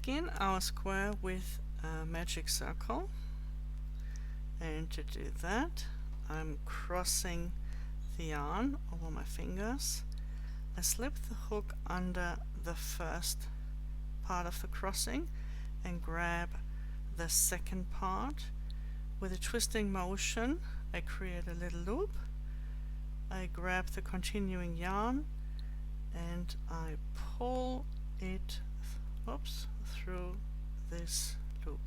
begin our square with a magic circle, and to do that I'm crossing the yarn over my fingers. I slip the hook under the first part of the crossing and grab the second part. With a twisting motion I create a little loop. I grab the continuing yarn and I pull it through this loop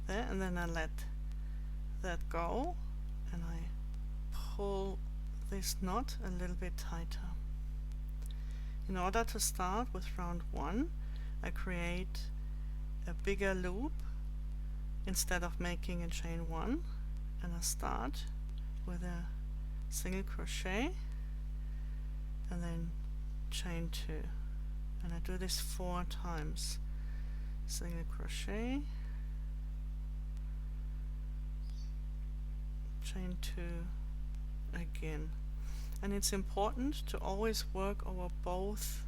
there, and then I let that go and I pull this knot a little bit tighter. In order to start with round 1, I create a bigger loop instead of making a chain 1, and I start with a single crochet and then chain 2, and I do this 4 times. Single crochet, chain 2 again. And it's important to always work over both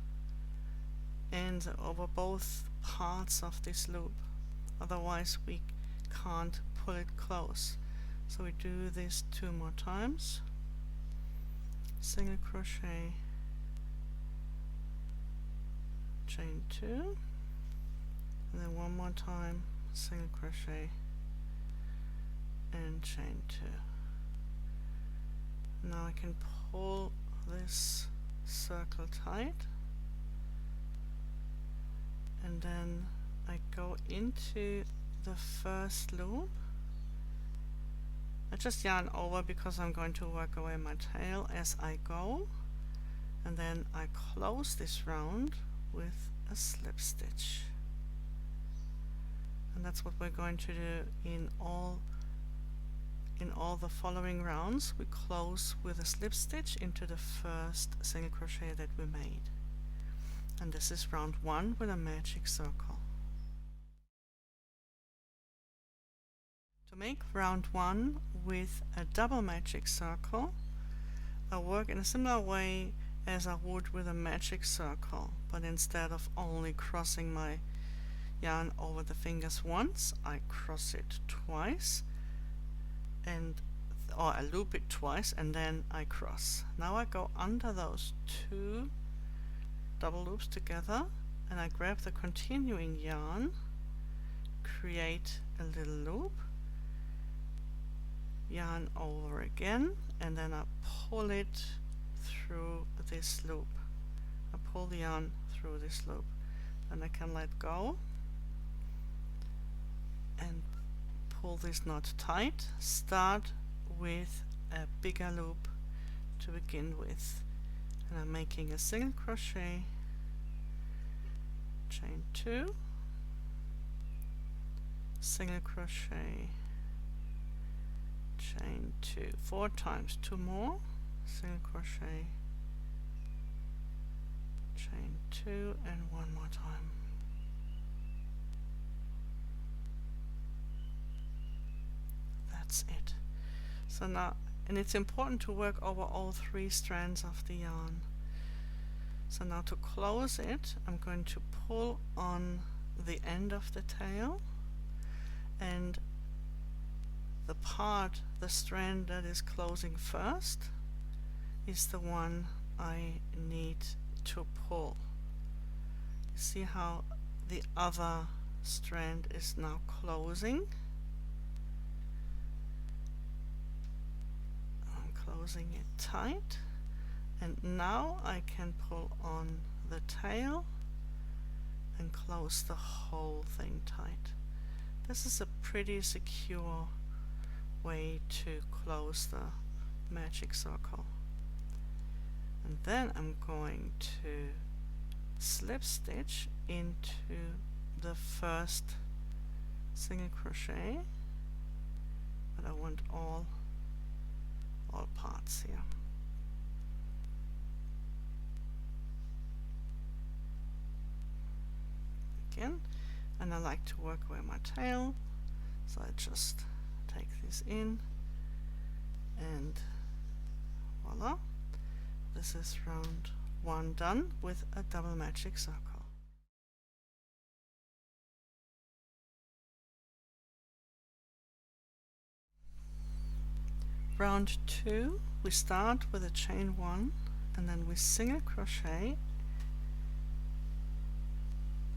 ends, over both parts of this loop, otherwise we can't pull it close. So we do this 2 more times. Single crochet, chain 2, and then 1 more time, single crochet and chain 2. Now I can pull this circle tight, and then I go into the first loop. I just yarn over because I'm going to work away my tail as I go, and then I close this round with a slip stitch. And that's what we're going to do in all the following rounds. We close with a slip stitch into the first single crochet that we made. And this is round 1 with a magic circle. To make round 1 with a double magic circle, I work in a similar way as I would with a magic circle, but instead of only crossing my yarn over the fingers once, I cross it twice, or I loop it twice and then I cross. Now I go under those 2 double loops together and I grab the continuing yarn, create a little loop, yarn over again, and then I pull it through this loop. I pull the yarn through this loop, and I can let go and pull this knot tight. Start with a bigger loop to begin with, and I'm making a single crochet, chain 2, single crochet, chain 2, 4 times, 2 more, single crochet, chain 2, and 1 more time. That's it. So now, and it's important to work over all 3 strands of the yarn. So now to close it, I'm going to pull on the end of the tail, and the strand that is closing first is the one I need to pull. You see how the other strand is now closing? I'm closing it tight, and now I can pull on the tail and close the whole thing tight. This is a pretty secure way to close the magic circle. And then I'm going to slip stitch into the first single crochet, but I want all parts here. Again, and I like to work with my tail, so I just take this in and voila, this is round one done with a double magic circle. Round 2, we start with a chain 1 and then we single crochet,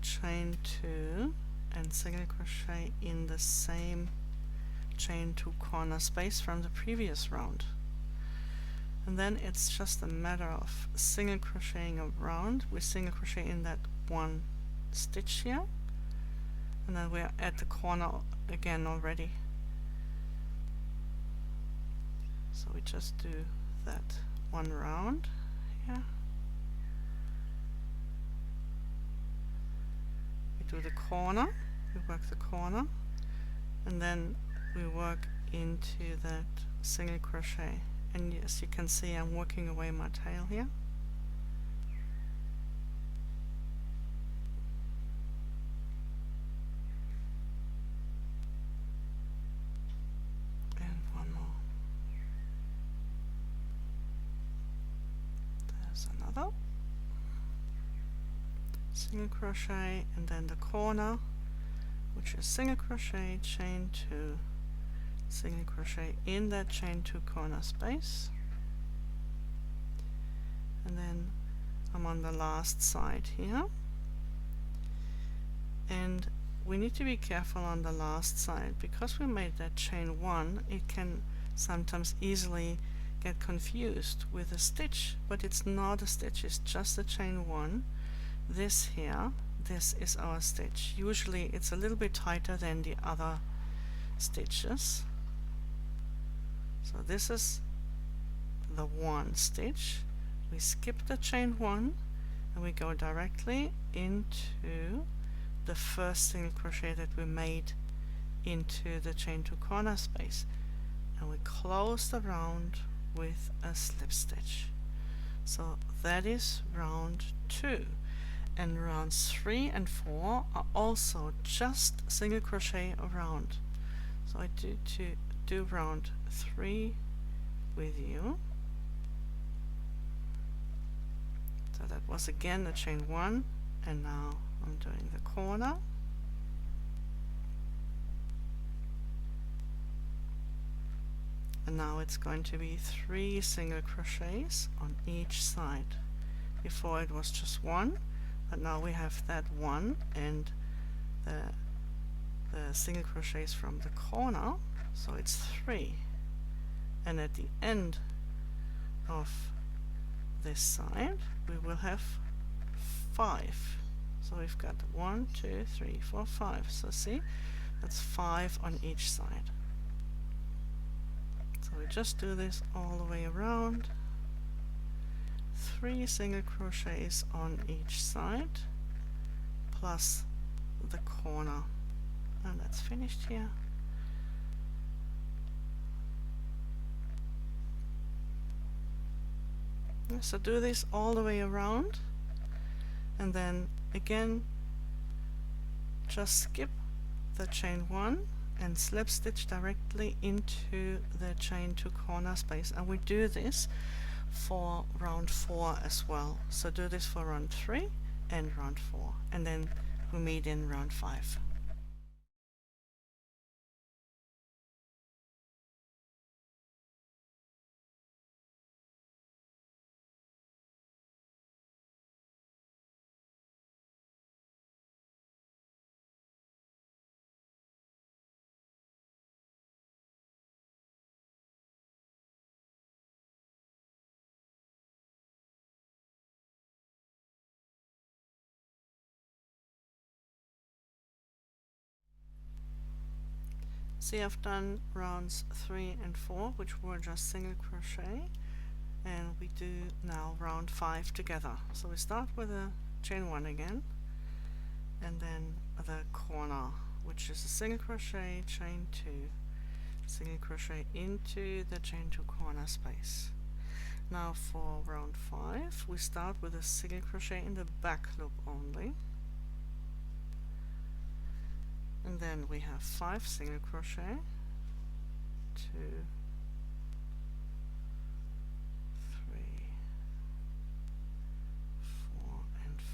chain 2 and single crochet in the same chain 2 corner space from the previous round. And then it's just a matter of single crocheting around. We single crochet in that one stitch here, and then we're at the corner again already. So we just do that one round here. We do the corner, we work the corner, and then we work into that single crochet. And as you can see, I'm working away my tail here. And one more. There's another. Single crochet and then the corner, which is single crochet, chain 2, single crochet in that chain 2 corner space, and then I'm on the last side here, and we need to be careful on the last side because we made that chain 1. It can sometimes easily get confused with a stitch, but it's not a stitch, it's just a chain 1. This here, this is our stitch. Usually it's a little bit tighter than the other stitches. So this is the one stitch. We skip the chain 1 and we go directly into the first single crochet that we made into the chain 2 corner space, and we close the round with a slip stitch. So that is round 2. And rounds 3 and 4 are also just single crochet around. So I do round 3 with you. So that was again a chain 1, and now I'm doing the corner. And now it's going to be 3 single crochets on each side. Before it was just 1, but now we have that 1 and the single crochets from the corner, so it's 3. And at the end of this side we will have 5. So we've got 1, 2, 3, 4, 5. So see, that's 5 on each side. So we just do this all the way around. 3 single crochets on each side plus the corner, and that's finished here. So do this all the way around, and then again just skip the chain 1 and slip stitch directly into the chain 2 corner space, and we do this for round 4 as well. So do this for round 3 and round 4, and then we meet in round 5. See, I've done rounds 3 and 4, which were just single crochet, and we do now round 5 together. So we start with a chain 1 again, and then the corner, which is a single crochet, chain 2, single crochet into the chain 2 corner space. Now for round 5 we start with a single crochet in the back loop only, and then we have 5 single crochet, 2, 3,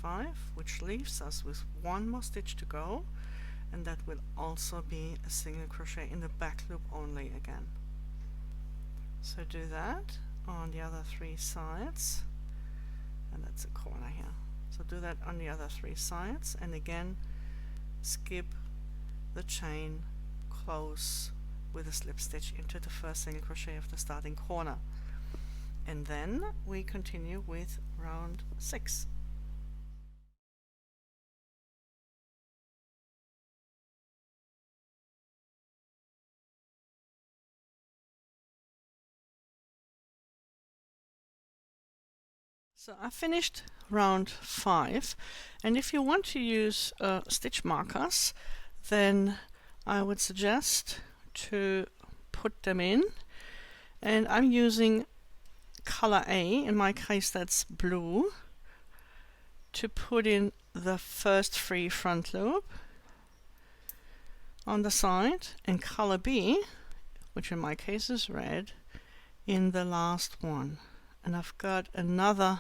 5, which leaves us with one more stitch to go, and that will also be a single crochet in the back loop only again. So do that on the other 3 sides, and that's a corner here. So do that on the other 3 sides, and again skip the chain, close with a slip stitch into the first single crochet of the starting corner, and then we continue with round 6. So I finished round 5, and if you want to use stitch markers, then I would suggest to put them in, and I'm using color A, in my case that's blue, to put in the first free front loop on the side, and color B, which in my case is red, in the last one. And I've got another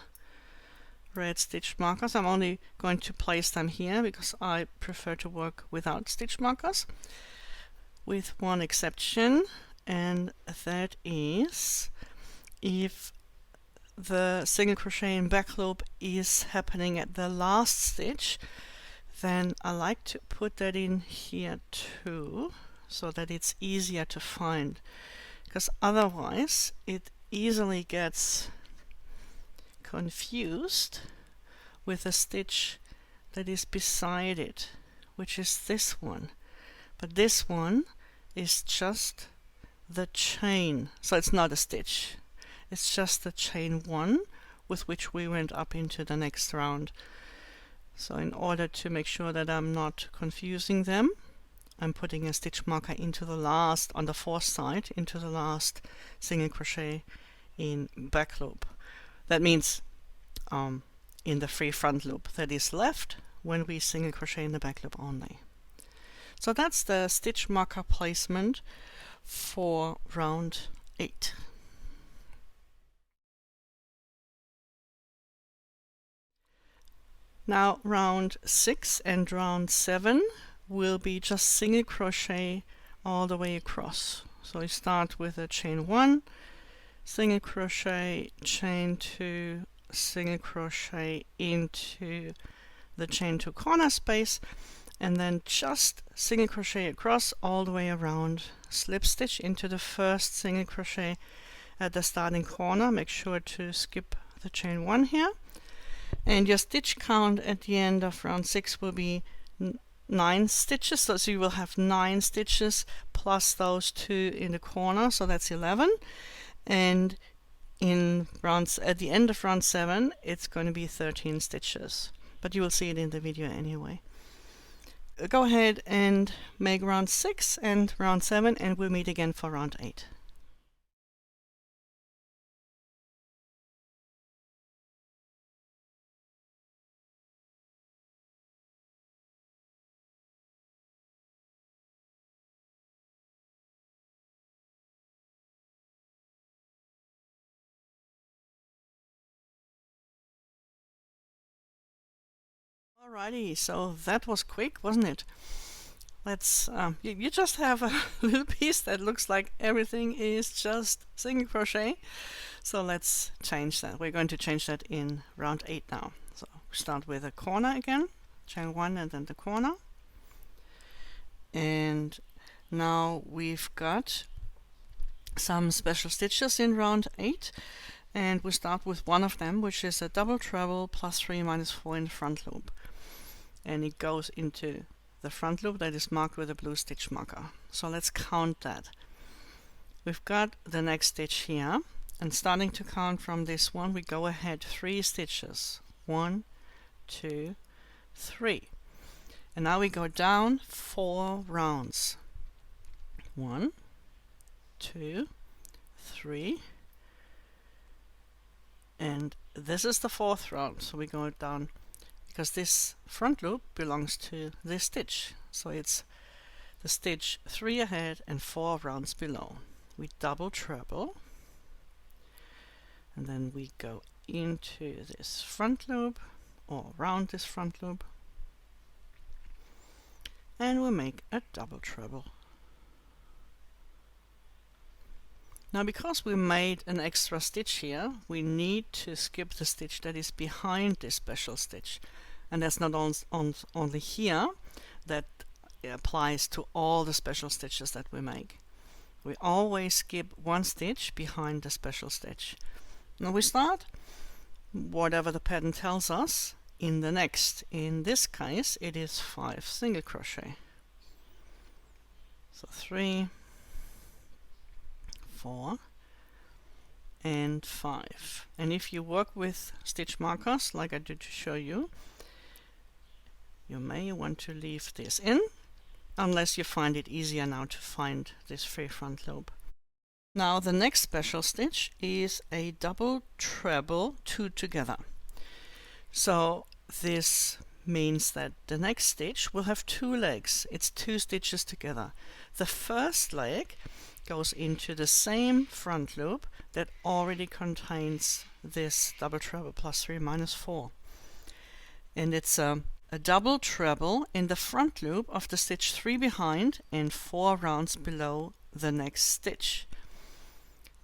red stitch markers. I'm only going to place them here because I prefer to work without stitch markers, with one exception, and that is if the single crochet in back loop is happening at the last stitch, then I like to put that in here too, so that it's easier to find, because otherwise it easily gets confused with a stitch that is beside it, which is this one. But this one is just the chain, so it's not a stitch, it's just the chain 1 with which we went up into the next round. So in order to make sure that I'm not confusing them, I'm putting a stitch marker into the last, on the 4th side, into the last single crochet in back loop. That means in the free front loop that is left when we single crochet in the back loop only. So that's the stitch marker placement for round 8. Now round 6 and round 7 will be just single crochet all the way across. So we start with a chain 1, single crochet, chain 2, single crochet into the chain 2 corner space, and then just single crochet across all the way around, slip stitch into the first single crochet at the starting corner. Make sure to skip the chain 1 here, and your stitch count at the end of round 6 will be 9 stitches, so you will have 9 stitches plus those 2 in the corner, so that's 11. And in rounds at the end of round 7 it's going to be 13 stitches, but you will see it in the video anyway. Go ahead and make round 6 and round 7, and we'll meet again for round 8. Alrighty, so that was quick, wasn't it? Let's you just have a little piece that looks like everything is just single crochet. So let's change that. We're going to change that in round 8 now. So we start with a corner again, chain 1 and then the corner. And now we've got some special stitches in round 8, and we start with one of them, which is a double treble plus 3 minus 4 in the front loop, and it goes into the front loop that is marked with a blue stitch marker. So let's count that. We've got the next stitch here, and starting to count from this one, we go ahead 3 stitches, 1, 2, 3, and now we go down 4 rounds, 1, 2, 3, and this is the 4th round, so we go down, because this front loop belongs to this stitch, so it's the stitch 3 ahead and 4 rounds below. We double treble, and then we go into this front loop, or around this front loop, and we make a double treble. Now, because we made an extra stitch here, we need to skip the stitch that is behind this special stitch, and that's not only here, that applies to all the special stitches that we make. We always skip one stitch behind the special stitch. Now we start whatever the pattern tells us in the next. In this case it is 5 single crochet. So 3, 4 and 5. And if you work with stitch markers like I did to show you, you may want to leave this in, unless you find it easier now to find this free front loop. Now the next special stitch is a double treble 2 together. So this means that the next stitch will have 2 legs. It's 2 stitches together. The first leg goes into the same front loop that already contains this double treble plus 3 minus 4. And it's a double treble in the front loop of the stitch 3 behind and 4 rounds below the next stitch.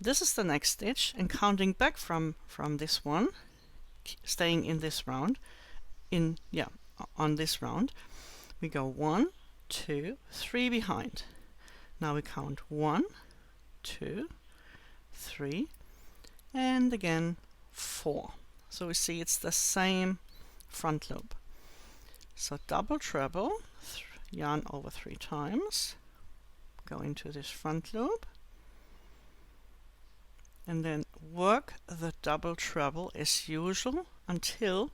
This is the next stitch, and counting back from this one, staying in this round, on this round, we go 1, 2, 3 behind. Now we count 1, 2, 3, and again 4. So we see it's the same front loop. So double treble, yarn over 3 times, go into this front loop, and then work the double treble as usual until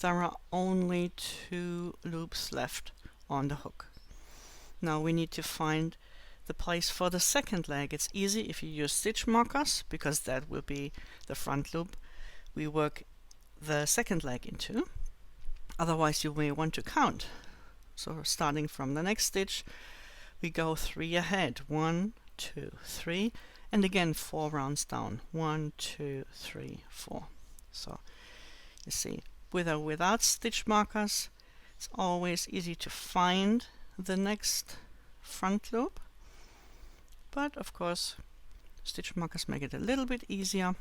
there are only 2 loops left on the hook. Now we need to find the place for the second leg. It's easy if you use stitch markers, because that will be the front loop we work the second leg into. Otherwise you may want to count. So starting from the next stitch, we go 3 ahead. 1, 2, 3, and again 4 rounds down. 1, 2, 3, 4. So you see, with or without stitch markers, it's always easy to find the next front loop. But of course, stitch markers make it a little bit easier.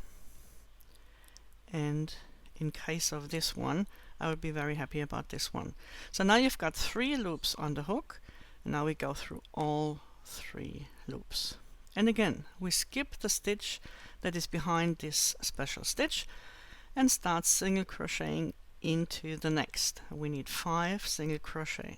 And in case of this one, I would be very happy about this one. So now you've got 3 loops on the hook, and now we go through all 3 loops. And again, we skip the stitch that is behind this special stitch and start single crocheting into the next. We need 5 single crochet.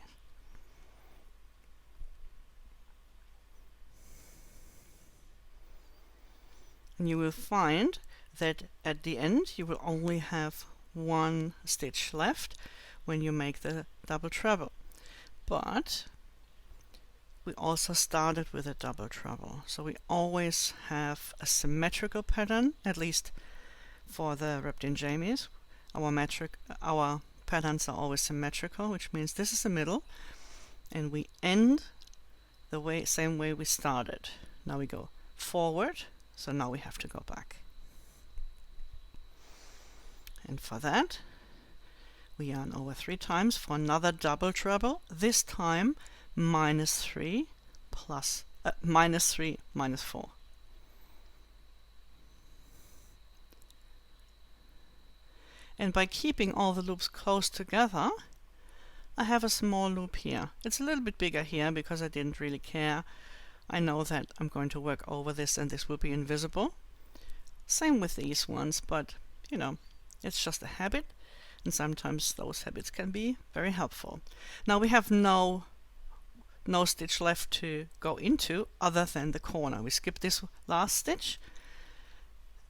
And you will find that at the end you will only have 1 stitch left when you make the double treble. But we also started with a double treble, so we always have a symmetrical pattern, at least for the Wrapped in Jamies. Our patterns are always symmetrical, which means this is the middle, and we end the same way we started. Now we go forward, so now we have to go back. And for that, we yarn over 3 times for another double treble, this time minus 3 minus 4. And by keeping all the loops close together, I have a small loop here. It's a little bit bigger here because I didn't really care. I know that I'm going to work over this and this will be invisible. Same with these ones, but you know, it's just a habit, and sometimes those habits can be very helpful. Now we have no stitch left to go into other than the corner. We skip this last stitch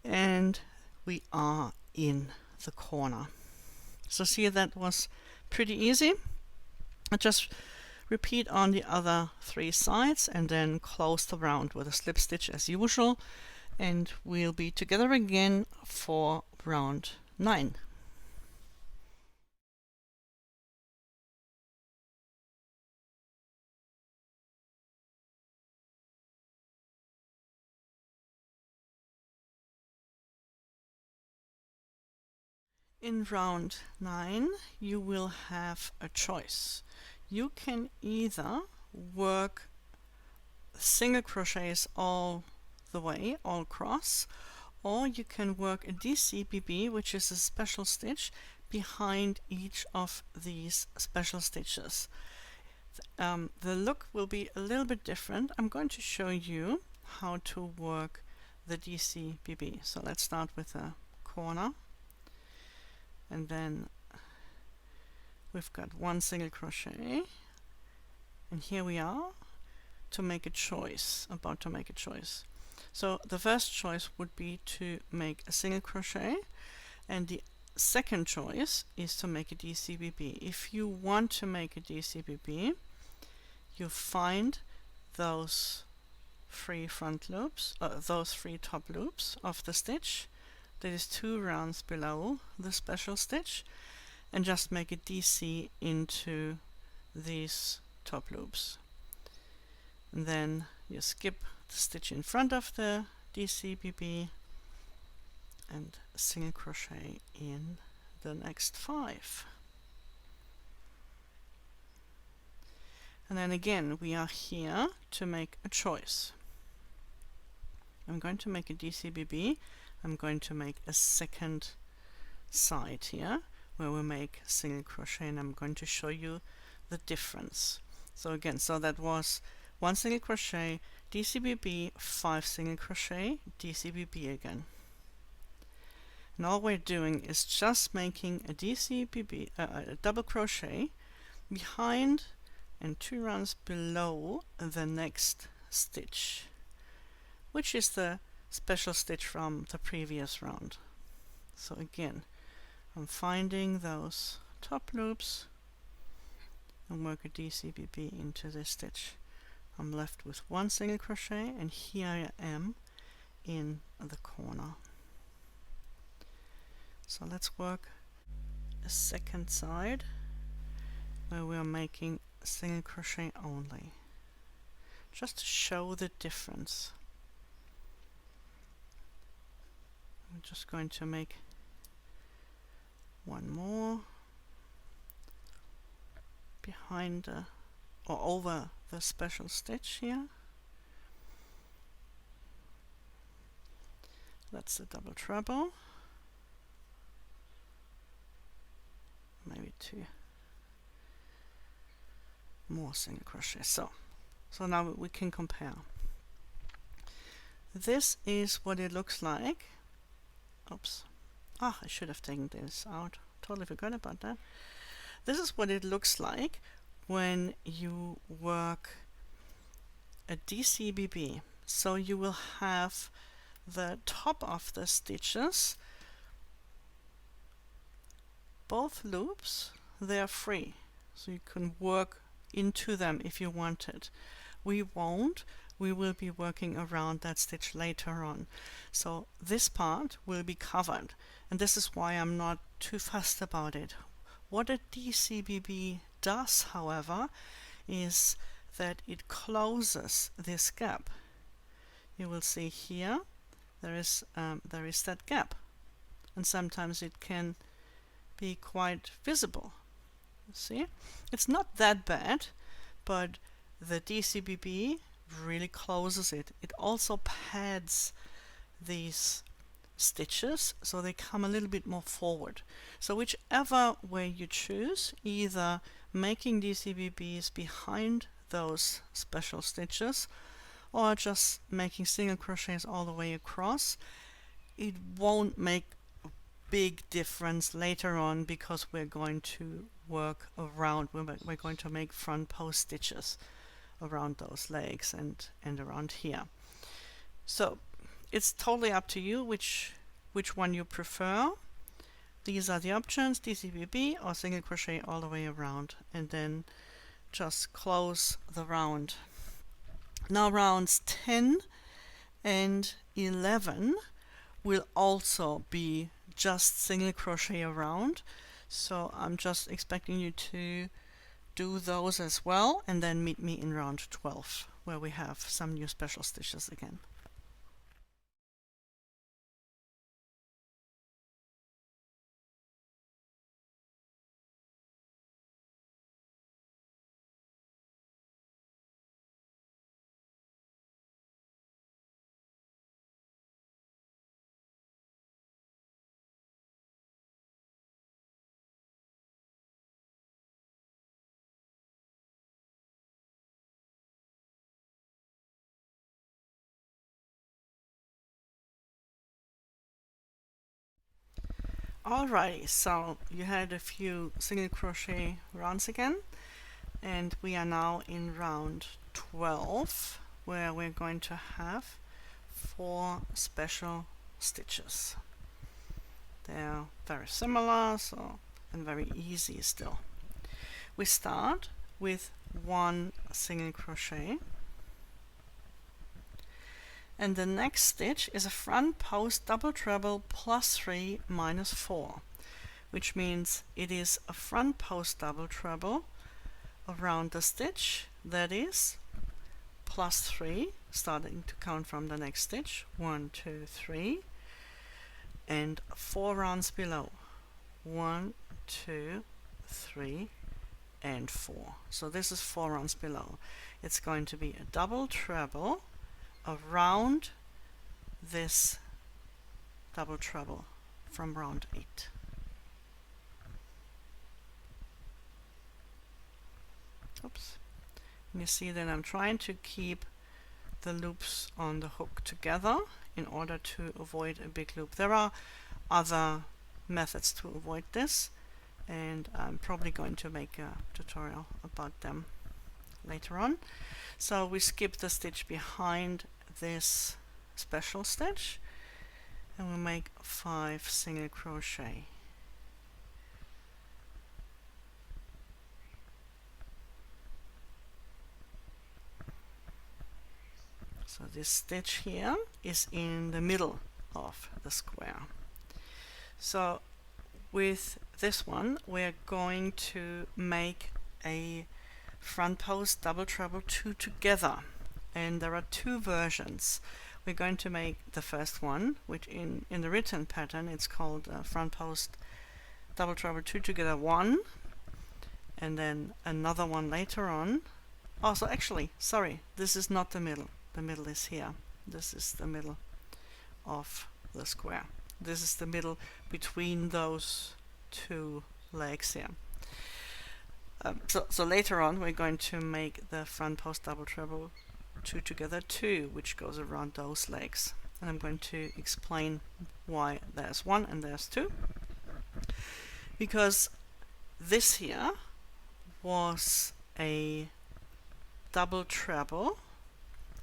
and we are in the corner. So see, that was pretty easy. I just repeat on the other 3 sides and then close the round with a slip stitch as usual, and we'll be together again for round 9. In round 9 you will have a choice. You can either work single crochets all the way, all across, or you can work a DCBB, which is a special stitch, behind each of these special stitches. The look will be a little bit different. I'm going to show you how to work the DCBB. So let's start with a corner, and then we've got one single crochet, and here we are to make a choice, about to make a choice. So the first choice would be to make a single crochet, and the second choice is to make a DCBB. If you want to make a DCBB, you find those 3 front loops, those 3 top loops of the stitch, that is 2 rounds below the special stitch, and just make a DC into these top loops. And then you skip the stitch in front of the DCBB and single crochet in the next 5. And then again we are here to make a choice. I'm going to make a DCBB. I'm going to make a second side here where we make single crochet, and I'm going to show you the difference. So again, so that was 1 single crochet, DCBB, 5 single crochet, DCBB again. And all we're doing is just making a DCBB, a double crochet behind and 2 rounds below the next stitch, which is the special stitch from the previous round. So again, I'm finding those top loops and work a DCBB into this stitch. I'm left with 1 single crochet, and here I am in the corner. So let's work a second side where we are making single crochet only, just to show the difference. I'm just going to make one more behind or over the special stitch here. That's the double treble. Maybe 2 more single crochet. So now we can compare. This is what it looks like. Oops. I should have taken this out. Totally forgot about that. This is what it looks like when you work a DCBB. So you will have the top of the stitches, both loops, they are free. So you can work into them if you wanted. We won't. We will be working around that stitch later on. So this part will be covered, and this is why I'm not too fussed about it. What a DCBB does, however, is that it closes this gap. You will see here there is that gap, and sometimes it can be quite visible. See, it's not that bad, but the DCBB really closes it. It also pads these stitches so they come a little bit more forward. So whichever way you choose, either making DCBBs behind those special stitches or just making single crochets all the way across, it won't make a big difference later on, because we're going to work around, we're going to make front post stitches around those legs and around here. So it's totally up to you which one you prefer. These are the options: DCBB or single crochet all the way around, and then just close the round. Now rounds 10 and 11 will also be just single crochet around, so I'm just expecting you to do those as well, and then meet me in round 12 where we have some new special stitches again. Alrighty, so you had a few single crochet rounds again, and we are now in round 12, where we're going to have 4 special stitches. They're very similar, and very easy still. We start with 1 single crochet, and the next stitch is a front post double treble plus 3 minus 4, which means it is a front post double treble around the stitch, that is plus 3, starting to count from the next stitch, 1, 2, 3, and 4 rounds below, 1, 2, 3, and 4. So this is 4 rounds below. It's going to be a double treble around this double treble from round 8. Oops. And you see that I'm trying to keep the loops on the hook together in order to avoid a big loop. There are other methods to avoid this, and I'm probably going to make a tutorial about them later on. So we skip the stitch behind this special stitch, and we make 5 single crochet. So this stitch here is in the middle of the square. So with this one we're going to make a front post double treble 2 together, and there are 2 versions. We're going to make the first one, which in the written pattern it's called front post double treble 2 together 1, and then another one later on. Also, actually, sorry, this is not the middle. The middle is here. This is the middle of the square. This is the middle between those 2 legs here. So later on we're going to make the front post double treble 2 together 2, which goes around those legs, and I'm going to explain why there's 1 and there's 2. Because this here was a double treble,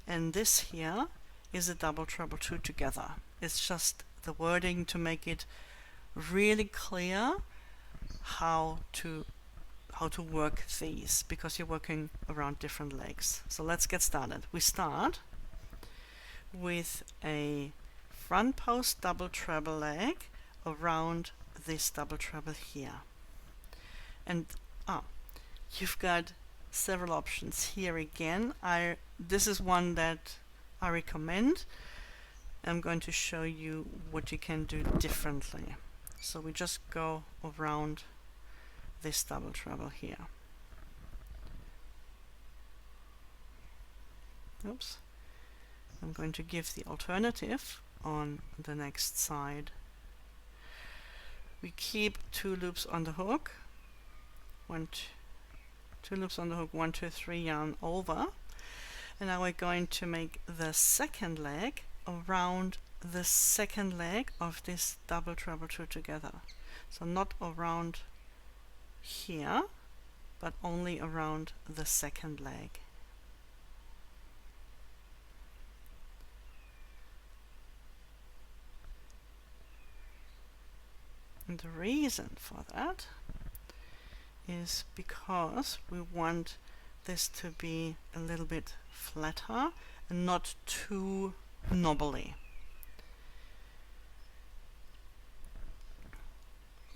and this here is a double treble 2 together. It's just the wording to make it really clear how to work these, because you're working around different legs. So let's get started. We start with a front post double treble leg around this double treble here, and you've got several options here again. This is one that I recommend. I'm going to show you what you can do differently. So we just go around this double treble here. Oops. I'm going to give the alternative on the next side. We keep 2 loops on the hook. 2 loops on the hook, 1, 2, 3, yarn over, and now we're going to make the second leg around the second leg of this double treble 2 together. So not around here, but only around the second leg. And the reason for that is because we want this to be a little bit flatter and not too knobbly.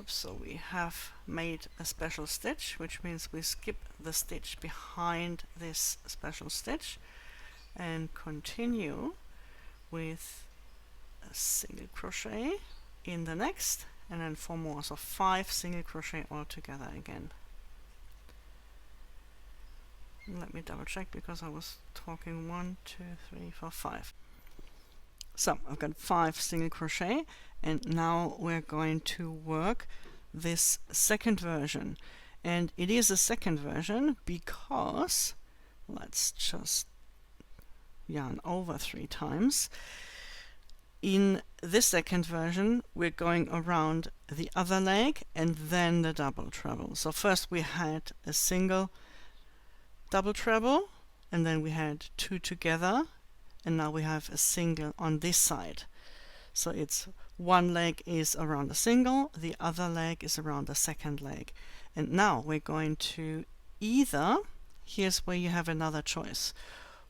Oops, so we have made a special stitch, which means we skip the stitch behind this special stitch and continue with a single crochet in the next, and then 4 more, so 5 single crochet all together again. Let me double check, because I was talking 1, 2, 3, 4, 5. So I've got 5 single crochet, and now we're going to work this second version. And it is a second version because, let's just yarn over 3 times. in this second version we're going around the other leg and then the double treble. So first we had a single double treble, and then we had two together, and now we have a single on this side. So it's one leg is around the single, the other leg is around the second leg. And now we're going to either, here's where you have another choice,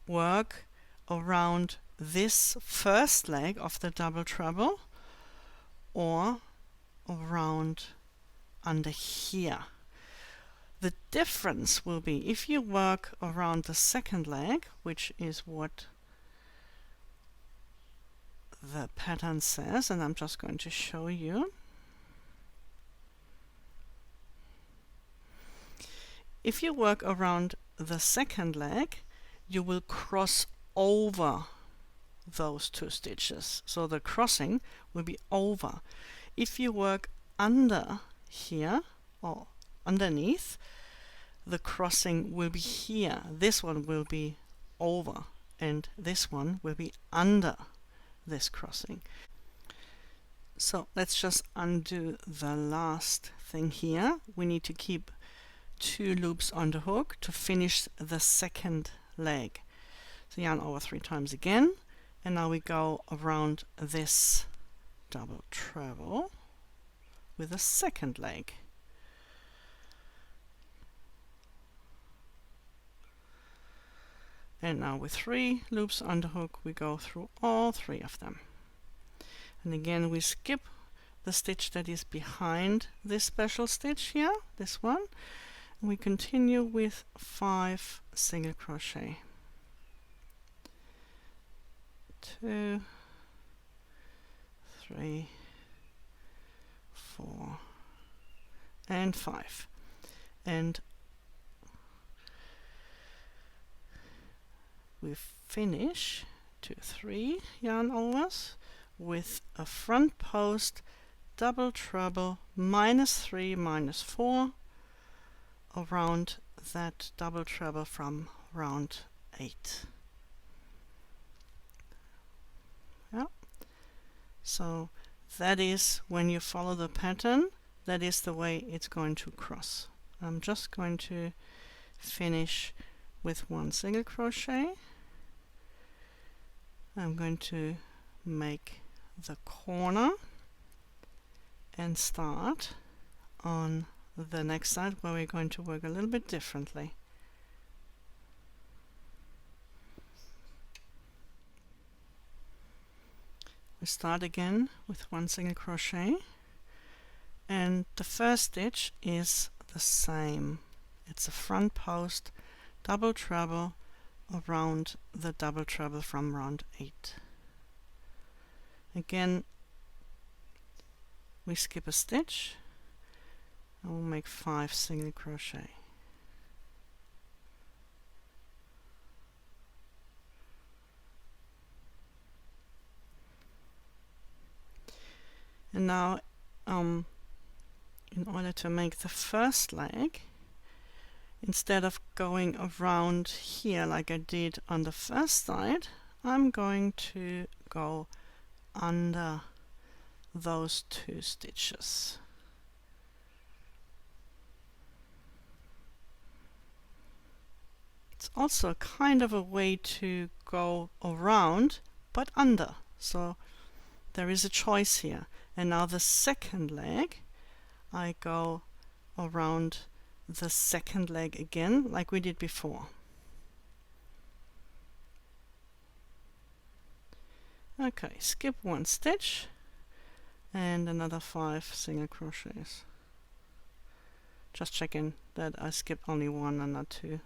work around this first leg of the double treble or around under here. The difference will be if you work around the second leg, which is what the pattern says, and I'm just going to show you. If you work around the second leg, you will cross over those two stitches. So the crossing will be over. If you work under here or underneath, the crossing will be here. This one will be over and this one will be under this crossing. So let's just undo the last thing here. We need to keep 2 loops on the hook to finish the second leg. So yarn over 3 times again, and now we go around this double treble with a second leg. And now with 3 loops on the hook we go through all 3 of them. And again we skip the stitch that is behind this special stitch here, this one, and we continue with 5 single crochet. 2, 3, 4 and 5. And we finish 2, 3 yarn overs with a front post double treble -3 -4 around that double treble from round 8. Yeah. So that is, when you follow the pattern, that is the way it's going to cross. I'm just going to finish with 1 single crochet. I'm going to make the corner and start on the next side where we're going to work a little bit differently. We start again with 1 single crochet, and the first stitch is the same. It's a front post double treble around the double treble from round 8. Again we skip a stitch and we'll make 5 single crochet. And now in order to make the first leg, instead of going around here like I did on the first side, I'm going to go under those 2 stitches. It's also kind of a way to go around but under, so there is a choice here. And now the second leg, I go around the second leg again like we did before. Okay, skip 1 stitch and another 5 single crochets. Just checking that I skipped only 1 and not 2.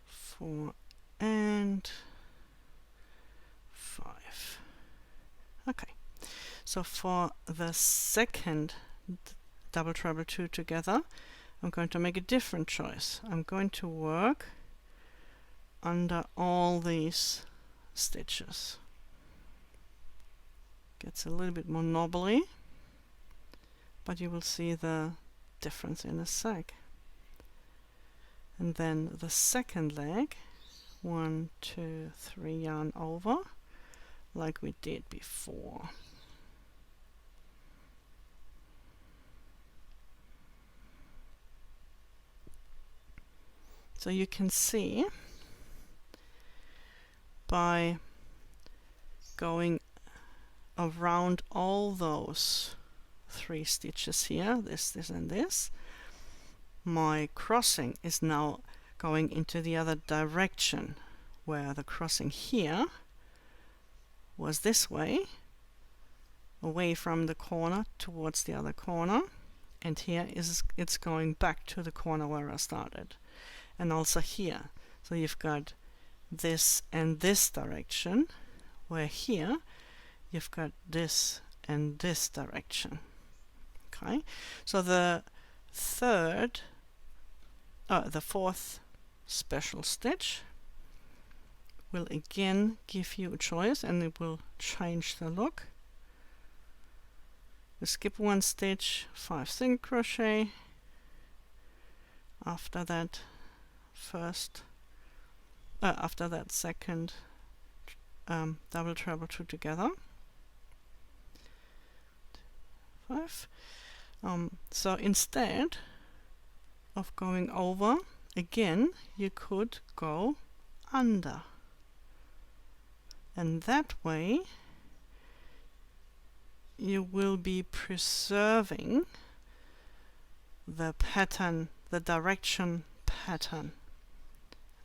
4 and 5. Okay, so for the second double treble 2 together, I'm going to make a different choice. I'm going to work under all these stitches. Gets a little bit more knobbly, but you will see the difference in a sec. And then the second leg, 1, 2, 3 yarn over like we did before. So you can see by going around all those 3 stitches here, this, and this, my crossing is now going into the other direction, where the crossing here was this way, away from the corner towards the other corner, and here it's going back to the corner where I started. And also here, so you've got this and this direction, where here you've got this and this direction. Okay, so the fourth special stitch will again give you a choice, and it will change the look. We skip 1 stitch, 5 single crochet. After that second double treble 2 together, 5. So instead of going over, again you could go under, and that way you will be preserving the pattern, the direction pattern.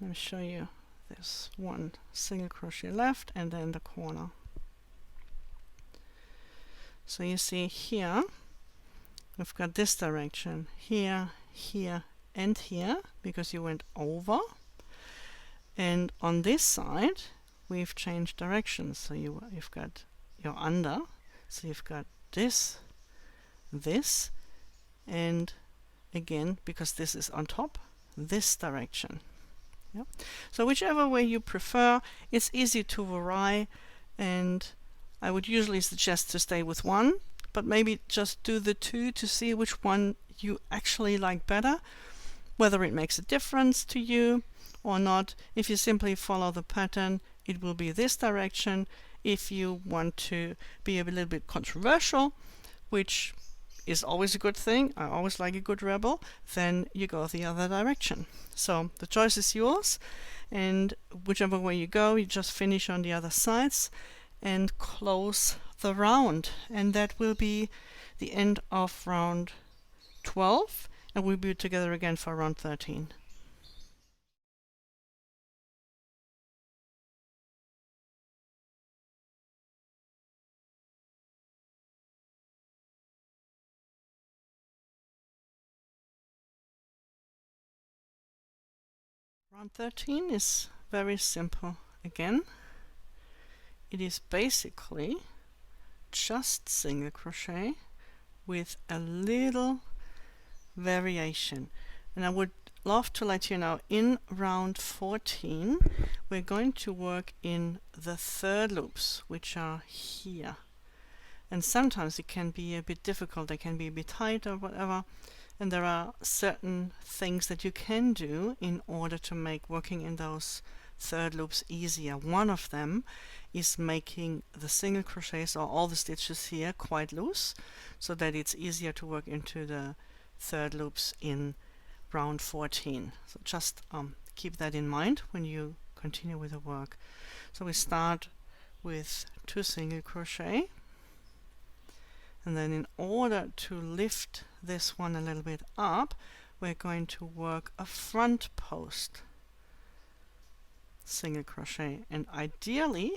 Let me show you this. 1 single crochet left, and then the corner. So you see here we've got this direction here, here, and here, because you went over, and on this side we've changed directions. So you've got your under, so you've got this, and again, because this is on top, this direction. Yep. So whichever way you prefer, it's easy to vary, and I would usually suggest to stay with 1, but maybe just do the 2 to see which one you actually like better, whether it makes a difference to you or not. If you simply follow the pattern, it will be this direction. If you want to be a little bit controversial, which is always a good thing, I always like a good rebel, then you go the other direction. So the choice is yours, and whichever way you go, you just finish on the other sides and close the round, and that will be the end of round 12, and we'll be together again for round 13. Round 13 is very simple again. It is basically just single crochet with a little variation, and I would love to let you know, in round 14 we're going to work in the 3rd loops, which are here, and sometimes it can be a bit difficult, they can be a bit tight or whatever, and there are certain things that you can do in order to make working in those 3rd loops easier. One of them is making the single crochets, or all the stitches here, quite loose, so that it's easier to work into the 3rd loops in round 14. So just keep that in mind when you continue with the work. So we start with 2 single crochet, and then in order to lift this one a little bit up, we're going to work a front post single crochet, and ideally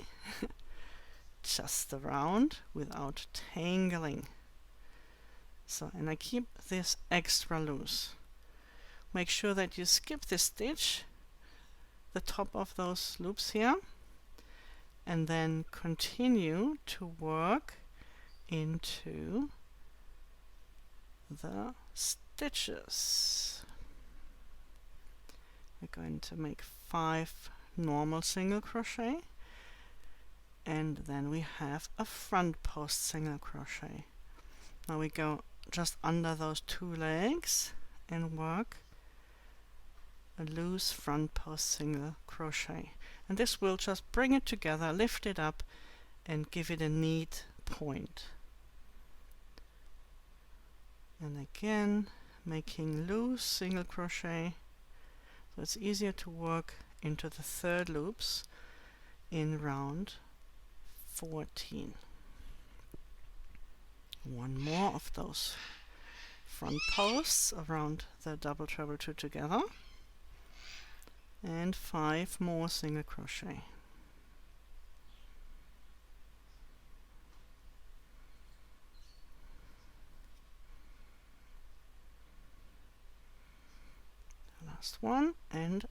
just around without tangling. So, and I keep this extra loose. Make sure that you skip this stitch, the top of those loops here, and then continue to work into the stitches. We're going to make 5 normal single crochet, and then we have a front post single crochet. Now we go just under those 2 legs and work a loose front post single crochet, and this will just bring it together, lift it up, and give it a neat point. And again, making loose single crochet, so it's easier to work into the third loops in round 14. One more of those front posts around the double treble 2 together, and 5 more single crochet. Last one, and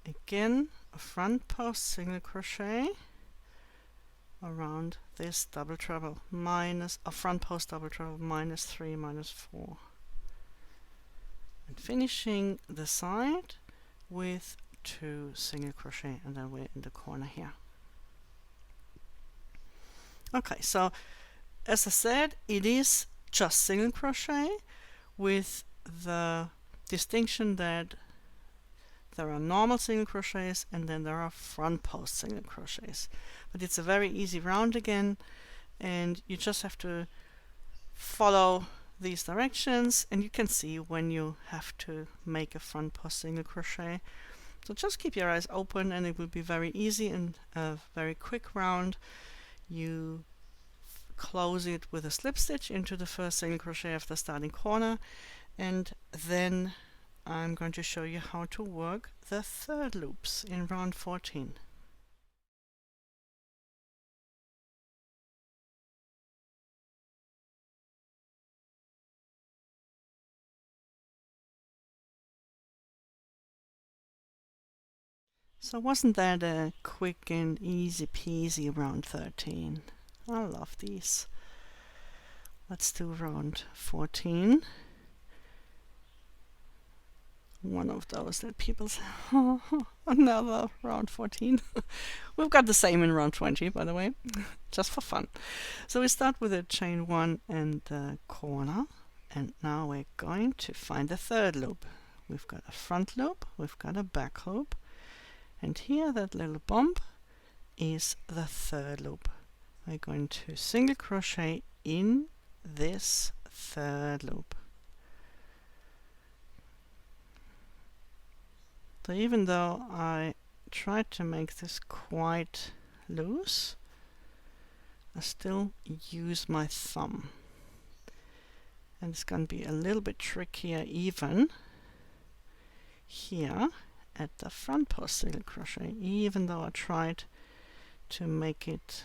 again a front post single crochet around this double treble, minus a front post double treble, minus 3, minus 4, and finishing the side with 2 single crochet, and then we're in the corner here. Okay, so as I said, it is just single crochet with the distinction that there are normal single crochets and then there are front post single crochets. But it's a very easy round again, and you just have to follow these directions, and you can see when you have to make a front post single crochet. So just keep your eyes open and it will be very easy and a very quick round. You close it with a slip stitch into the first single crochet of the starting corner, and then I'm going to show you how to work the third loops in round 14. So wasn't that a quick and easy peasy round 13? I love these. Let's do round 14. One of those that people say, oh, another round 14. We've got the same in round 20, by the way, just for fun. So we start with a chain 1 and the corner, and now we're going to find the third loop. We've got a front loop, we've got a back loop, and here that little bump is the third loop. We're going to single crochet in this third loop. So even though I tried to make this quite loose, I still use my thumb. And it's going to be a little bit trickier even here at the front post single crochet, even though I tried to make it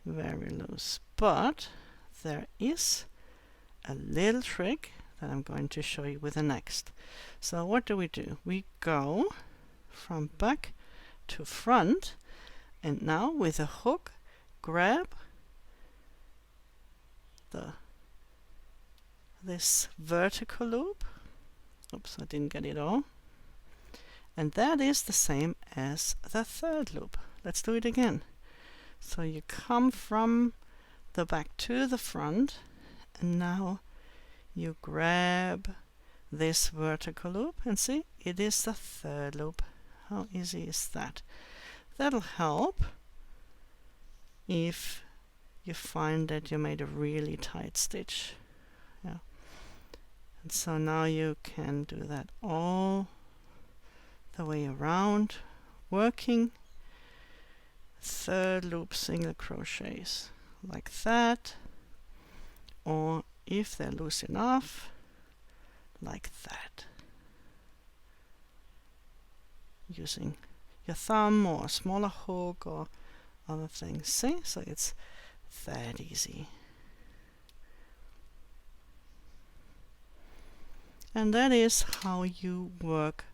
very loose. But there is a little trick that I'm going to show you with the next. So what do? We go from back to front, and now with a hook grab this vertical loop. Oops, I didn't get it all. And that is the same as the third loop. Let's do it again. So you come from the back to the front, and now you grab this vertical loop, and see, it is the third loop. How easy is that? That'll help if you find that you made a really tight stitch. Yeah. And so now you can do that all the way around, working third loop single crochets like that, or if they're loose enough, like that, using your thumb or a smaller hook or other things. See, so it's that easy. And that is how you work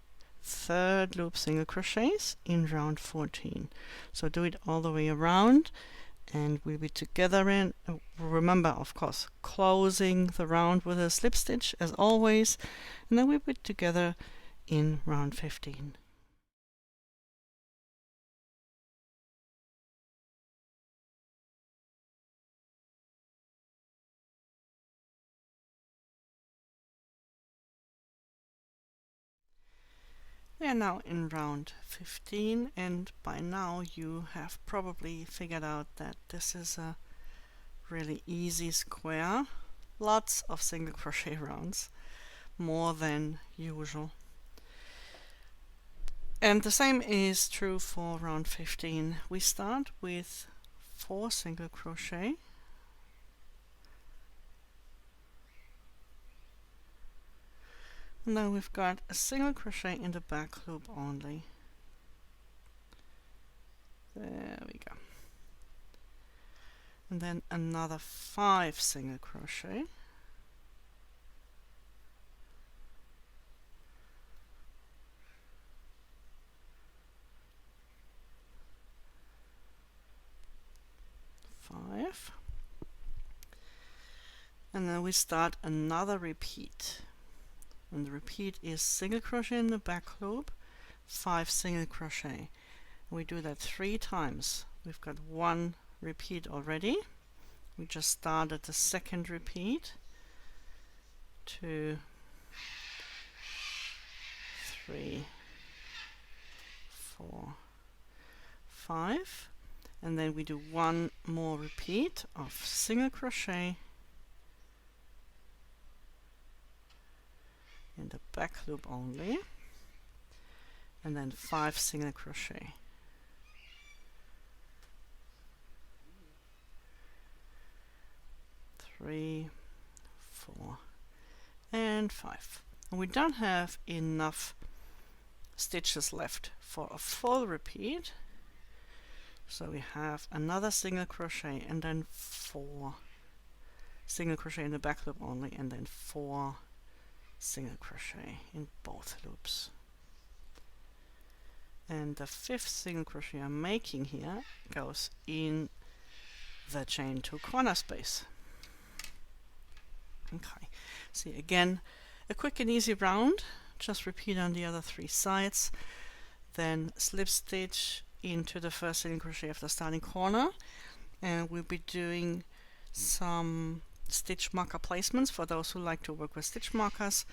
third loop single crochets in round 14. So do it all the way around, and we'll be together in, remember of course, closing the round with a slip stitch as always, and then we'll be together in round 15. We are now in round 15, and by now you have probably figured out that this is a really easy square. Lots of single crochet rounds, more than usual. And the same is true for round 15. We start with 4 single crochet, and then we've got a single crochet in the back loop only. There we go. And then another 5 single crochet, and then we start another repeat, and the repeat is single crochet in the back loop, 5 single crochet. We do that 3 times. We've got 1 repeat already. We just started the second repeat. 2, 3, 4, 5, and then we do 1 more repeat of single crochet in the back loop only, and then 5 single crochet. Three, 4, and 5. And we don't have enough stitches left for a full repeat, so we have another single crochet and then 4 single crochet in the back loop only, and then 4 single crochet in both loops. And the 5th single crochet I'm making here goes in the chain 2 corner space. Okay, see again, a quick and easy round. Just repeat on the other 3 sides, then slip stitch into the first single crochet of the starting corner, and we'll be doing some stitch marker placements for those who like to work with stitch markers,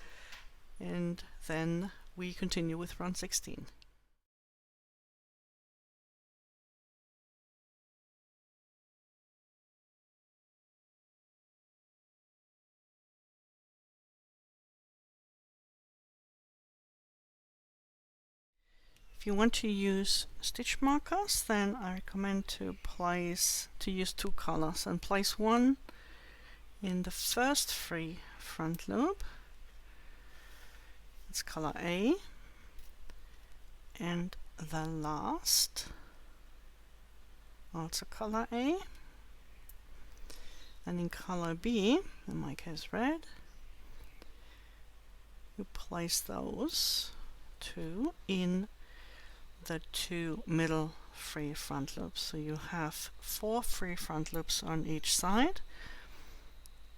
and then we continue with round 16. If you want to use stitch markers, then I recommend to use 2 colors, and place one in the first free front loop. It's color A, and the last also color A, and in color B, in my case red, you place those 2 in the 2 middle free front loops. So you have 4 free front loops on each side,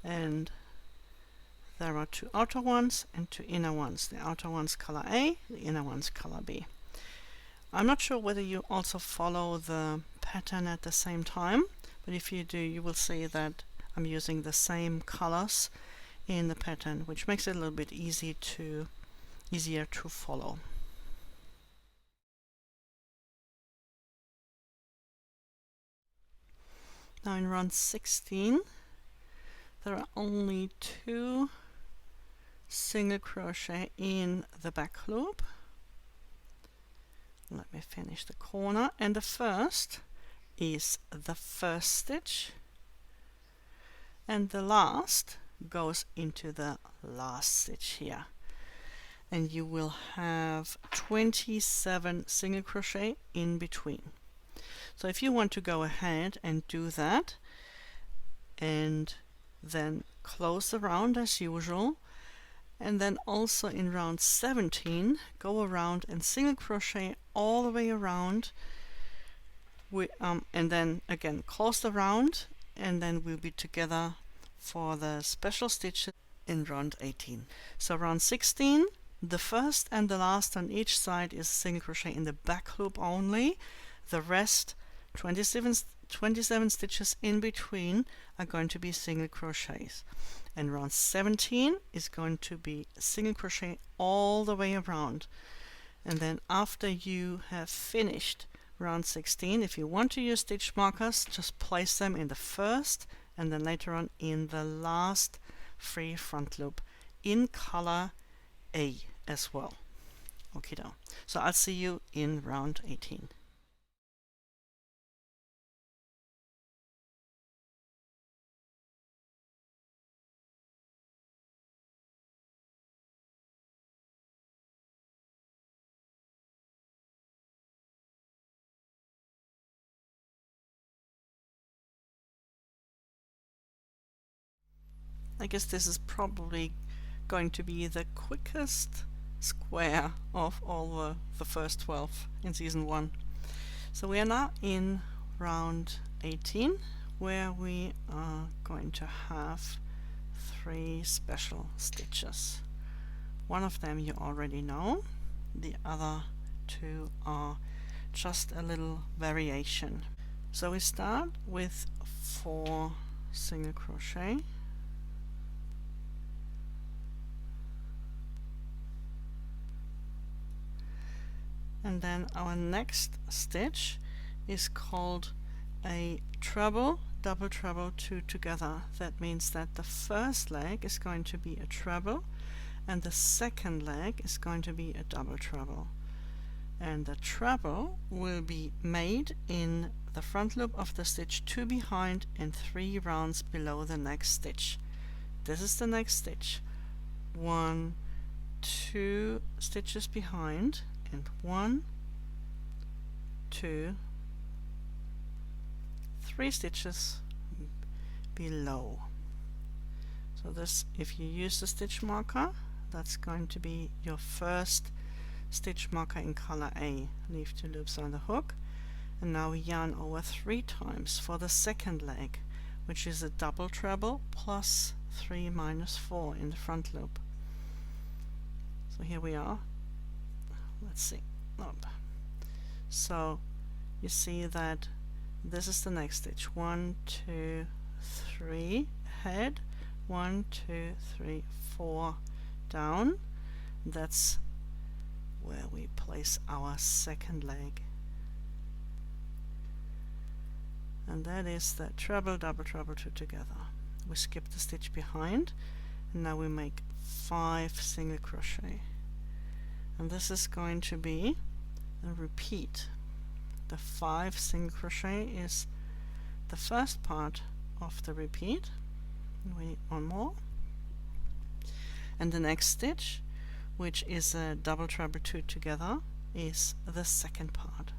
and there are 2 outer ones and 2 inner ones. The outer ones color A, the inner ones color B. I'm not sure whether you also follow the pattern at the same time, but if you do, you will see that I'm using the same colors in the pattern, which makes it a little bit easier to follow. Now in round 16, there are only 2 single crochet in the back loop. Let me finish the corner, and the first is the first stitch, and the last goes into the last stitch here, and you will have 27 single crochet in between. So if you want to go ahead and do that, and then close the round as usual, and then also in round 17 go around and single crochet all the way around, and then again close the round, and then we'll be together for the special stitches in round 18. So round 16, the first and the last on each side is single crochet in the back loop only. The rest, 27 stitches in between, are going to be single crochets, and round 17 is going to be single crochet all the way around, And then after you have finished round 16, if you want to use stitch markers, just place them in the first and then later on in the last free front loop in color A as well. Okay, so I'll see you in round 18. I guess this is probably going to be the quickest square of all the first 12 in season 1. So we are now in round 18, where we are going to have 3 special stitches. One of them you already know, the other 2 are just a little variation. So we start with 4 single crochet, and then our next stitch is called a treble, double treble, 2 together. That means that the first leg is going to be a treble and the second leg is going to be a double treble. And the treble will be made in the front loop of the stitch 2 behind and 3 rounds below the next stitch. This is the next stitch. 1, 2 stitches behind, and 1, 2, 3 stitches below. So this, if you use the stitch marker, that's going to be your first stitch marker in color A. Leave 2 loops on the hook, and now we yarn over 3 times for the second leg, which is a double treble plus 3 minus 4 in the front loop. So here we are. Let's see. So you see that this is the next stitch. 1, 2, 3 ahead, 1, 2, 3, 4 down. That's where we place our second leg, and that is the treble, double treble, 2 together. We skip the stitch behind, and now we make 5 single crochet, and this is going to be a repeat. The 5 single crochet is the first part of the repeat. We need 1 more, and the next stitch, which is a double treble, 2 together, is the second part.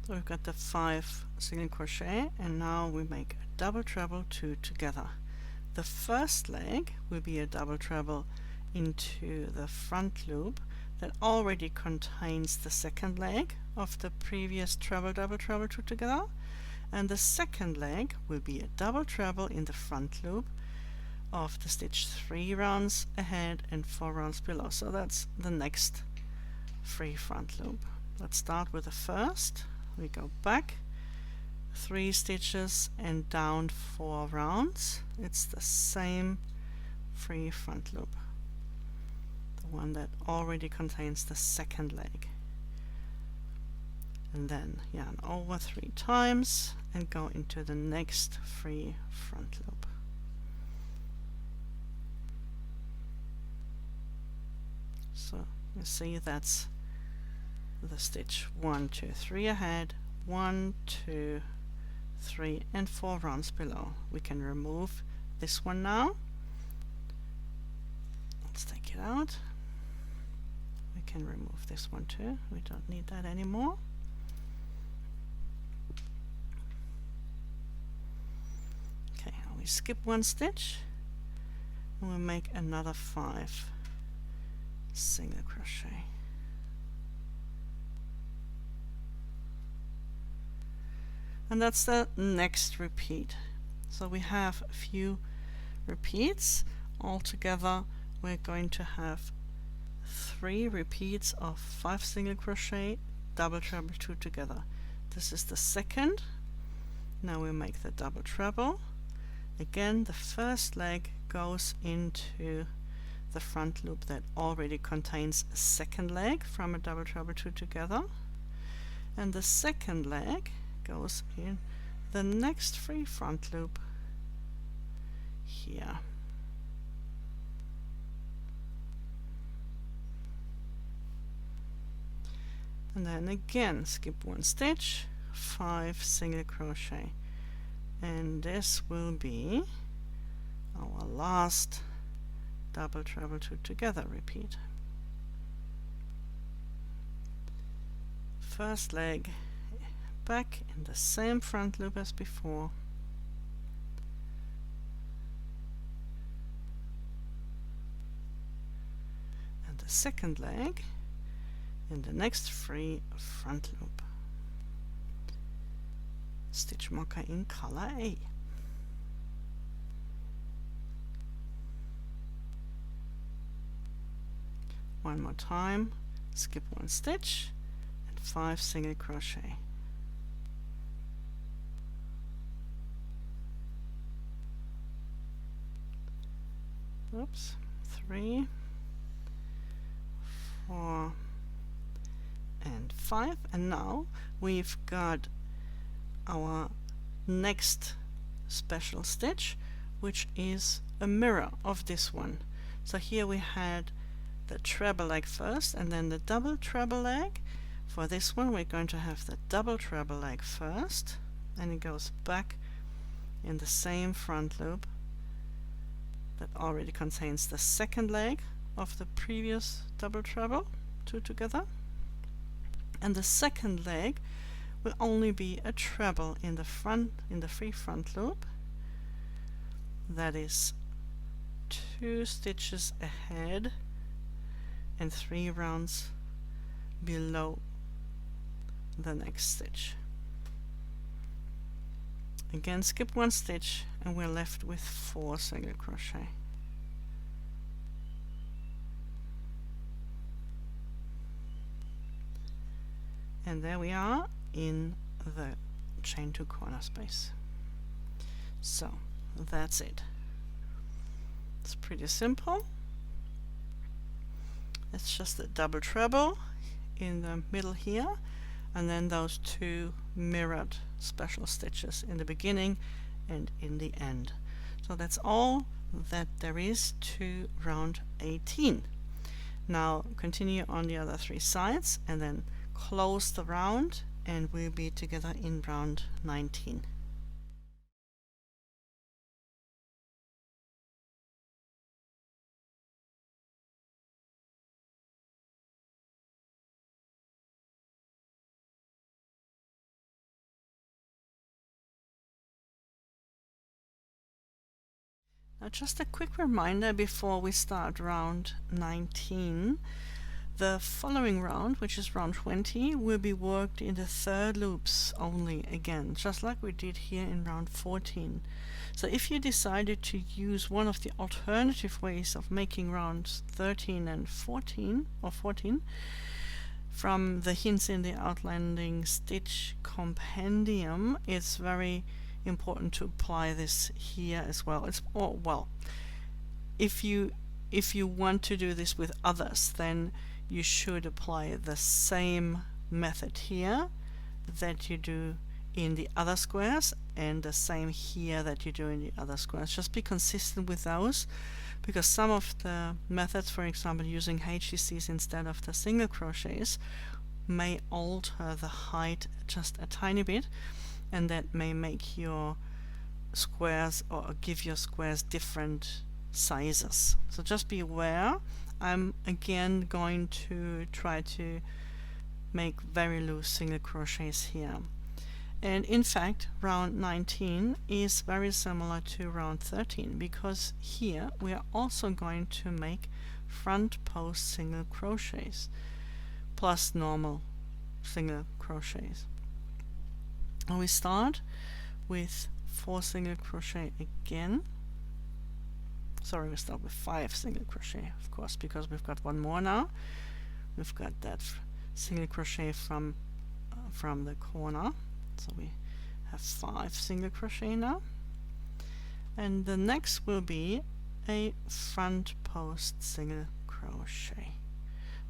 So we've got the 5 single crochet, and now we make a double treble, 2 together. The first leg will be a double treble into the front loop that already contains the second leg of the previous treble, double treble, 2 together, and the second leg will be a double treble in the front loop of the stitch 3 rounds ahead and 4 rounds below. So that's the next free front loop. Let's start with the first. We go back 3 stitches and down 4 rounds. It's the same free front loop, the one that already contains the second leg. And then yarn over 3 times and go into the next free front loop. So you see that's the stitch 1, 2, 3 ahead, 1, 2, 3 and 4 rounds below. We can remove this one now. Let's take it out. We can remove this one too. We don't need that anymore. Okay, now we skip 1 stitch and we'll make another 5 single crochet. And that's the next repeat. So we have a few repeats. Altogether we're going to have 3 repeats of 5 single crochet, double treble, 2 together. This is the second. Now we make the double treble. Again, the first leg goes into the the front loop that already contains a second leg from a double treble 2 together, and the second leg goes in the next free front loop here. And then again skip 1 stitch, 5 single crochet, and this will be our last double treble 2 together repeat. First leg back in the same front loop as before, and the second leg in the next free front loop. Stitch marker in color A. One more time, skip 1 stitch and 5 single crochet. Oops, 3, 4 and 5, and now we've got our next special stitch, which is a mirror of this one. So here we had the treble leg first and then the double treble leg. For this one we're going to have the double treble leg first, and it goes back in the same front loop that already contains the second leg of the previous double treble 2 together, and the second leg will only be a treble in the front, in the free front loop, that is 2 stitches ahead and 3 rounds below the next stitch. Again skip 1 stitch and we're left with 4 single crochet. And there we are in the chain 2 corner space. So that's it. It's pretty simple. It's just a double treble in the middle here, and then those 2 mirrored special stitches in the beginning and in the end. So that's all that there is to round 18. Now continue on the other 3 sides and then close the round, and we'll be together in round 19. Now just a quick reminder before we start round 19. The following round, which is round 20, will be worked in the 3rd loops only again, just like we did here in round 14. So if you decided to use one of the alternative ways of making rounds 13 and 14, or 14, from the hints in the Outlanding Stitch Compendium, it's very important to apply this here as well. It's if you want to do this with others, then you should apply the same method here that you do in the other squares, and the same here that you do in the other squares. Just be consistent with those, because some of the methods, for example using HCCs instead of the single crochets, may alter the height just a tiny bit, and that may make your squares, or give your squares, different sizes. So just be aware. I'm again going to try to make very loose single crochets here. And in fact round 19 is very similar to round 13, because here we are also going to make front post single crochets plus normal single crochets. And we start with 4 single crochet again. Sorry, we start with 5 single crochet, of course, because we've got one more now. We've got that single crochet from the corner, so we have 5 single crochet now. And the next will be a front post single crochet,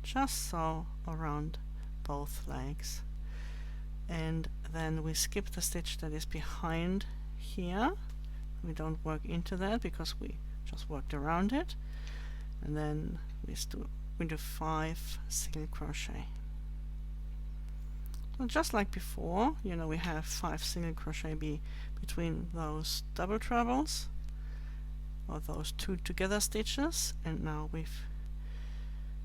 just so around both legs. And then we skip the stitch that is behind here. We don't work into that because we just worked around it. And then we do 5 single crochet. So just like before, you know, we have 5 single crochet between those double trebles, or those 2 together stitches, and now we've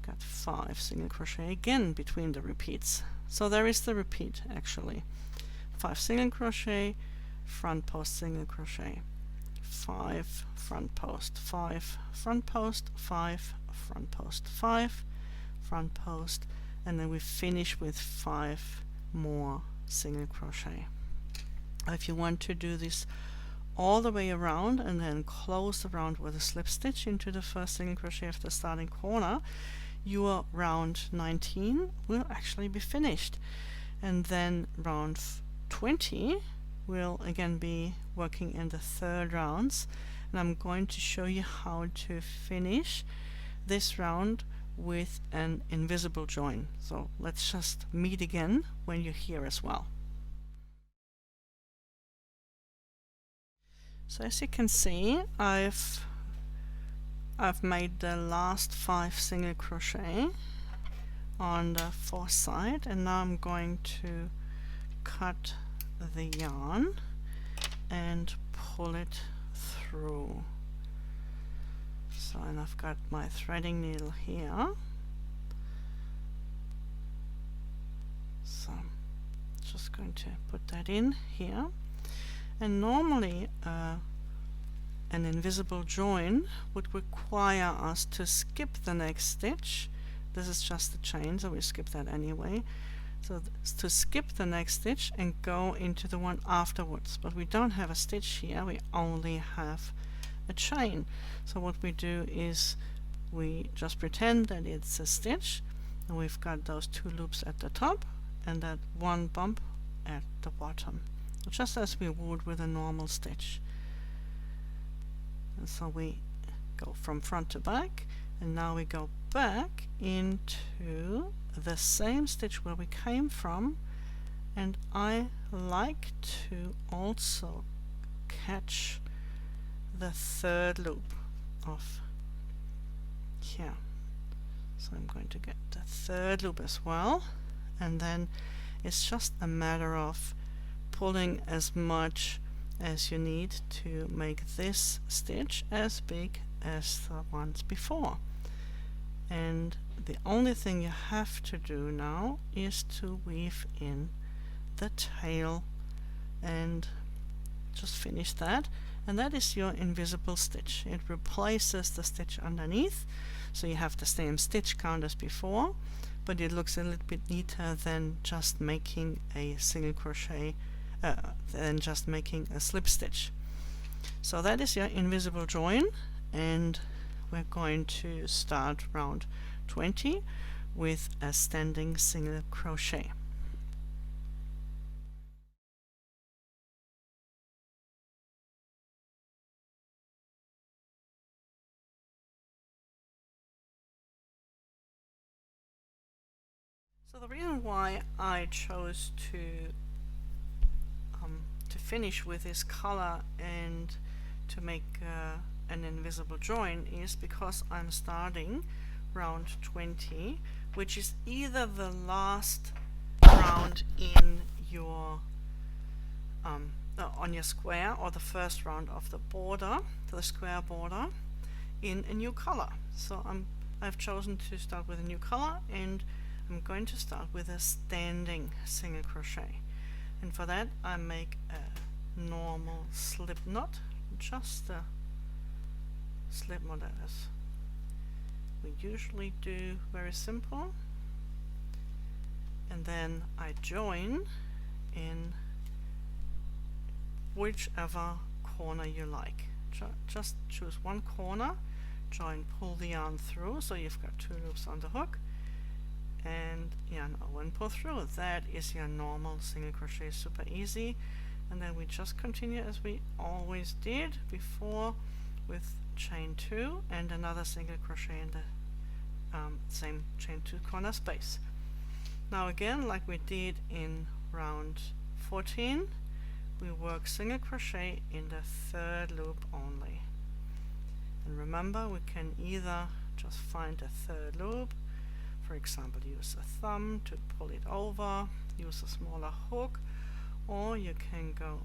got 5 single crochet again between the repeats. So there is the repeat actually. 5 single crochet, front post single crochet, 5 front post, 5 front post, 5 front post, 5 front post, and then we finish with 5 more single crochet. If you want to do this all the way around and then close around with a slip stitch into the first single crochet of the starting corner, your round 19 will actually be finished. And then round 20 will again be working in the third rounds, and I'm going to show you how to finish this round with an invisible join. So let's just meet again when you're here as well. So as you can see, I've made the last 5 single crochet on the fourth side, and now I'm going to cut the yarn and pull it through. So, and I've got my threading needle here, so just going to put that in here. And normally an invisible join would require us to skip the next stitch. This is just a chain, so we skip that anyway. So to skip the next stitch and go into the one afterwards, but we don't have a stitch here, we only have a chain. So what we do is we just pretend that it's a stitch, and we've got those 2 loops at the top and that 1 bump at the bottom, just as we would with a normal stitch. And so we go from front to back, and now we go back into the same stitch where we came from, and I like to also catch the third loop of here. So I'm going to get the third loop as well, and then it's just a matter of pulling as much as you need to make this stitch as big as the ones before. And the only thing you have to do now is to weave in the tail and just finish that, and that is your invisible stitch. It replaces the stitch underneath, so you have the same stitch count as before, but it looks a little bit neater than just making a single crochet, than just making a slip stitch. So that is your invisible join, and we're going to start round 20 with a standing single crochet. So the reason why I chose to finish with this color and to make an invisible join is because I'm starting round 20, which is either the last round in your on your square, or the first round of the border, the square border, in a new color. So I've chosen to start with a new color, and I'm going to start with a standing single crochet, and for that I make a normal slip knot, just a slip knot as we usually do, very simple, and then I join in whichever corner you like. Just choose one corner, join, pull the yarn through, so you've got 2 loops on the hook, and yarn over and pull through. That is your normal single crochet, super easy. And then we just continue as we always did before with chain 2 and another single crochet in the same chain 2 corner space. Now again, like we did in round 14, we work single crochet in the third loop only. And remember, we can either just find a third loop, for example use a thumb to pull it over, use a smaller hook, or you can go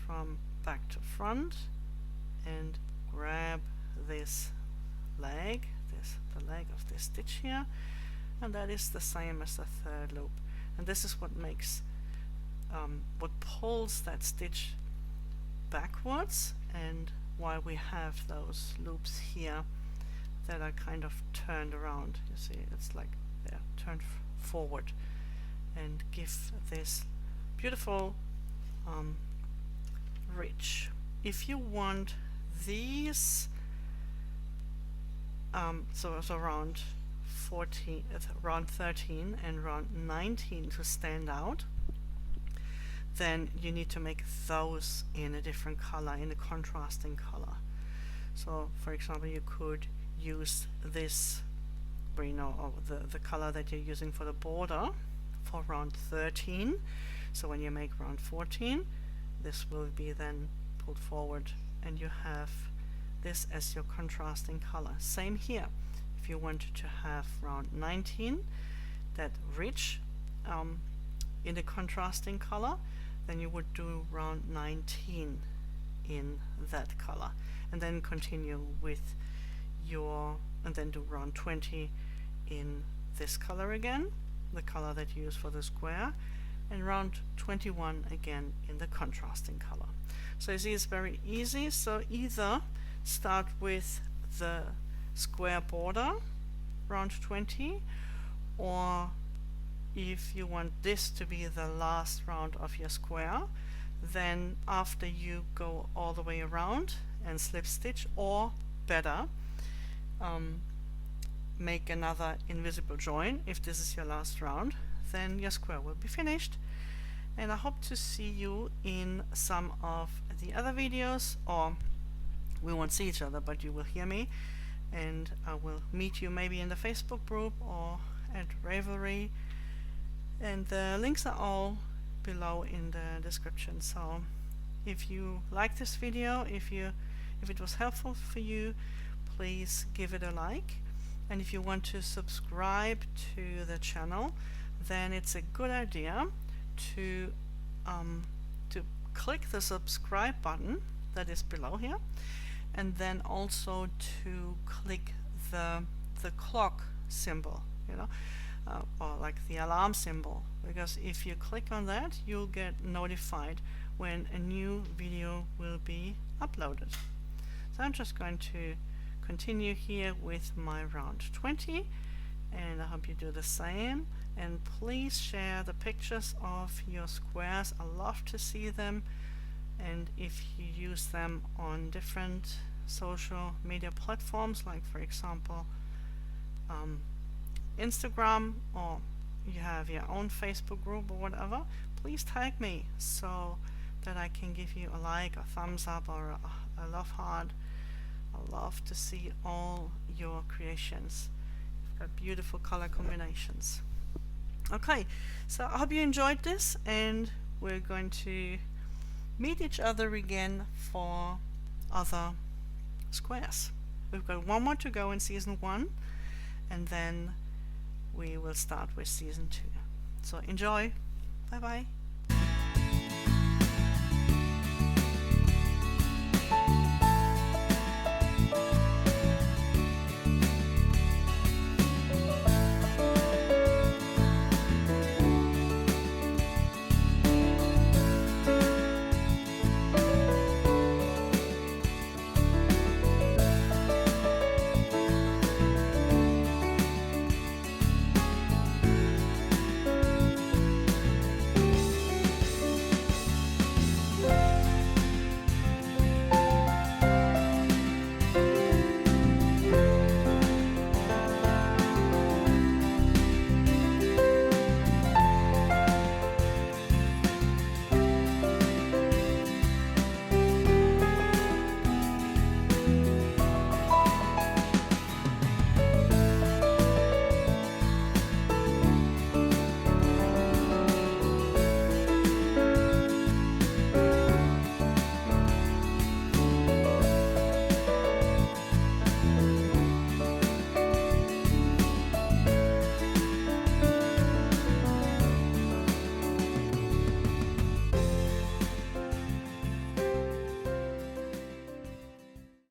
from back to front and grab this leg, the leg of this stitch here, and that is the same as the third loop. And this is what makes what pulls that stitch backwards, and why we have those loops here that are kind of turned around. You see, it's like they're turned forward and give this beautiful ridge. If you want these so around 14, round 13 and round 19 to stand out, then you need to make those in a different color, in a contrasting color. So for example, you could use this green or the color that you're using for the border for round 13. So when you make round 14, this will be then pulled forward and you have this as your contrasting color. Same here. If you wanted to have round 19, that ridge in the contrasting color, then you would do round 19 in that color, and then continue with your, and then do round 20 in this color again, the color that you use for the square, and round 21 again in the contrasting color. So you see, it's very easy. So either start with the square border round 20, or if you want this to be the last round of your square, then after you go all the way around and slip stitch, or better, make another invisible join. If this is your last round, then your square will be finished. And I hope to see you in some of the other videos, or we won't see each other, but you will hear me, and I will meet you maybe in the Facebook group or at Ravelry, and the links are all below in the description. So if you like this video, if it was helpful for you, please give it a like, and if you want to subscribe to the channel, then it's a good idea to click the subscribe button that is below here, and then also to click the clock symbol, you know, or like the alarm symbol, because if you click on that, you'll get notified when a new video will be uploaded. So I'm just going to continue here with my round 20, and I hope you do the same. And please share the pictures of your squares. I love to see them, and if you use them on different social media platforms, like for example Instagram, or you have your own Facebook group or whatever, please tag me so that I can give you a like, a thumbs up, or a love heart. I love to see all your creations. You've got beautiful color combinations. Okay, so I hope you enjoyed this, and we're going to meet each other again for other squares. We've got one more to go in season 1, and then we will start with season 2. So enjoy. Bye bye.